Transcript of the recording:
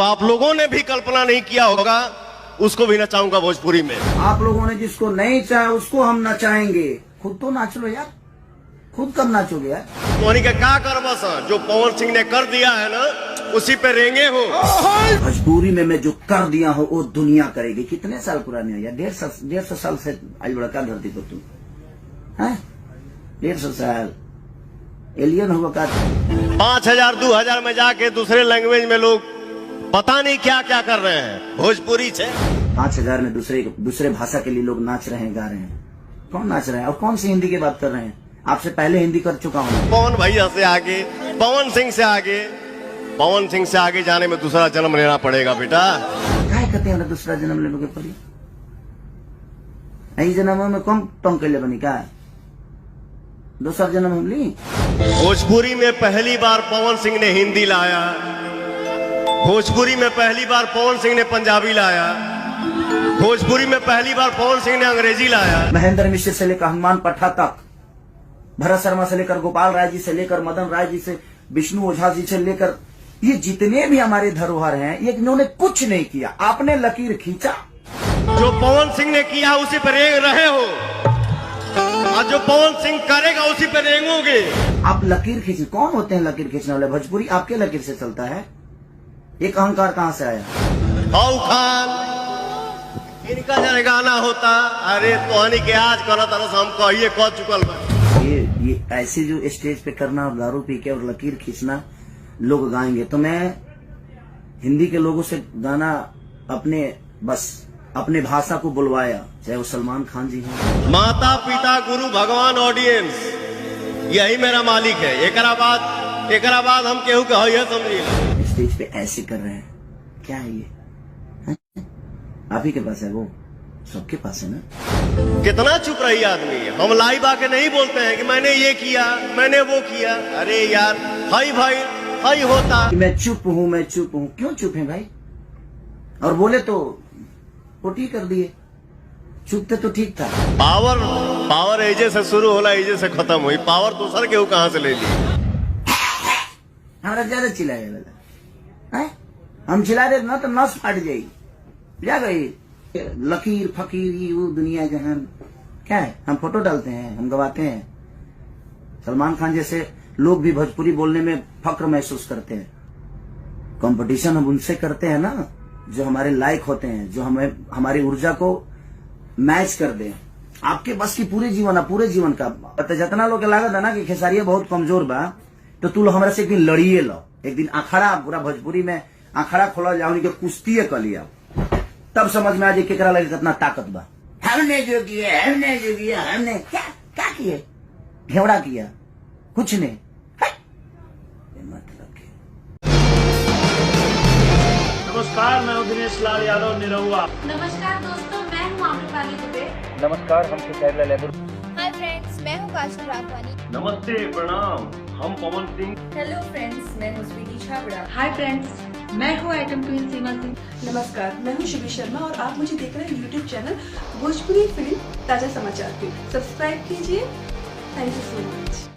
आप लोगों ने भी कल्पना नहीं किया होगा, उसको भी नचाऊंगा भोजपुरी में। आप लोगों ने जिसको नहीं चाहा उसको हम नचाएंगे। खुद तो नाच लो यार, खुद कब नाचोगे यार? तोहनी का क्या कर बस, जो पवन सिंह ने कर दिया है ना, उसी पे रेंगे हो। भोजपुरी में मैं जो कर दिया हो वो दुनिया करेगी। कितने साल पुराने हो यार? 150 साल से आज बड़ा धरती पर तुम है। 150 साल एलियन होगा का? 5000 2000 में जाके दूसरे लैंग्वेज में लोग पता नहीं क्या क्या कर रहे हैं भोजपुरी से। 5000 में दूसरे भाषा के लिए लोग नाच रहे हैं, गा रहे हैं। कौन नाच रहे हैं और कौन सी हिंदी की बात कर रहे हैं? आपसे पहले हिंदी कर चुका हूँ। पवन भैया से आगे, पवन सिंह से आगे जाने में दूसरा जन्म लेना पड़ेगा बेटा। क्या कहते हैं ना दूसरा जन्म लेने के पड़ी? यही जन्म में कम टंग के लिए बनी क्या? दूसरा जन्म हम ली। भोजपुरी में पहली बार पवन सिंह ने हिंदी लाया, भोजपुरी में पहली बार पवन सिंह ने पंजाबी लाया, भोजपुरी में पहली बार पवन सिंह ने अंग्रेजी लाया। महेंद्र मिश्र से लेकर हनुमान पट्टा तक, भरत शर्मा से लेकर गोपाल राय जी से लेकर मदन राय जी से विष्णु ओझा जी से लेकर ये जितने भी हमारे धरोहर हैं, ये इन्होंने कुछ नहीं किया। आपने लकीर खींचा। जो पवन सिंह ने किया उसी पर रेंग रहे हो, और जो पवन सिंह करेगा उसी पर रेंगोगे। आप लकीर खींच, कौन होते हैं लकीर खींचने वाले? भोजपुरी आपके लकीर से चलता है। एक अहंकार कहाँ से आया? हाउ खान इनका जरा गाना होता, अरे तोहनी के आज करो तरस हम कहिए कह चुकल बा। ये ऐसे जो स्टेज पे करना और दारू पी के और लकीर खींचना लोग गाएंगे, तो मैं हिंदी के लोगों से गाना अपने भाषा को बुलवाया, चाहे वो सलमान खान जी हैं। माता पिता गुरु भगवान ऑडियंस यही मेरा मालिक है। एकरा बाद हम केहू के है समझिए। स्टेज पे ऐसे कर रहे हैं, क्या है ये? आप ही के पास है, वो सबके पास है ना। कितना चुप रही आदमी। हम लाइव आके नहीं बोलते हैं कि मैंने ये किया, मैंने वो किया। अरे यार हाई भाई हाई होता। मैं चुप हूँ। क्यों चुप है भाई? और बोले तो पोटी कर दिए। चुप थे तो ठीक था। पावर एजे से शुरू होला, एजे से खत्म हुई। पावर दूसर के कहां से ले ली? हमारा ज्यादा चिल्लाए वाला, हम चिल्ला रहे ना तो नस फाट जाई जा गई। लकीर फकीर वो दुनिया जहां क्या है? हम फोटो डालते हैं, हम गवाते हैं। सलमान खान जैसे लोग भी भोजपुरी बोलने में फक्र महसूस करते हैं। कंपटीशन हम उनसे करते हैं ना जो हमारे लायक होते हैं, जो हमारी ऊर्जा को मैच कर दे। आपके बस की पूरे जीवन का जितना लोग लागत है ना कि खेसारिया बहुत कमजोर बा, तो तू लोग हमारे से एक दिन लड़िए लो। एक दिन अखाड़ा, पूरा भोजपुरी में अखाड़ा खोला जाओ, उनके कुश्ती कर लिया, तब समझ में आ जाए केकरा लगे कितना ताकत बा। हमने जो किया हमने क्या किए? घेवड़ा किया, कुछ नहीं। नमस्कार, मैं हूं दिनेश लाल यादव निरहुआ। नमस्कार दोस्तों, मैं हूं आम्रपाली दुबे। नमस्कार, हम सुशैला लेबर। हाय फ्रेंड्स, मैं हूं काजल राघवानी। नमस्ते प्रणाम, हम पवन सिंह। हेलो फ्रेंड्स, मैं हूं स्वीटी छाबड़ा। हाय फ्रेंड्स, मैं हूँ आइटम क्वीन सीमा सिंह। नमस्कार, मैं हूँ शिवी शर्मा और आप मुझे देख रहे हैं यूट्यूब चैनल भोजपुरी फिल्म ताजा समाचार के। सब्सक्राइब कीजिए। Thank you so much.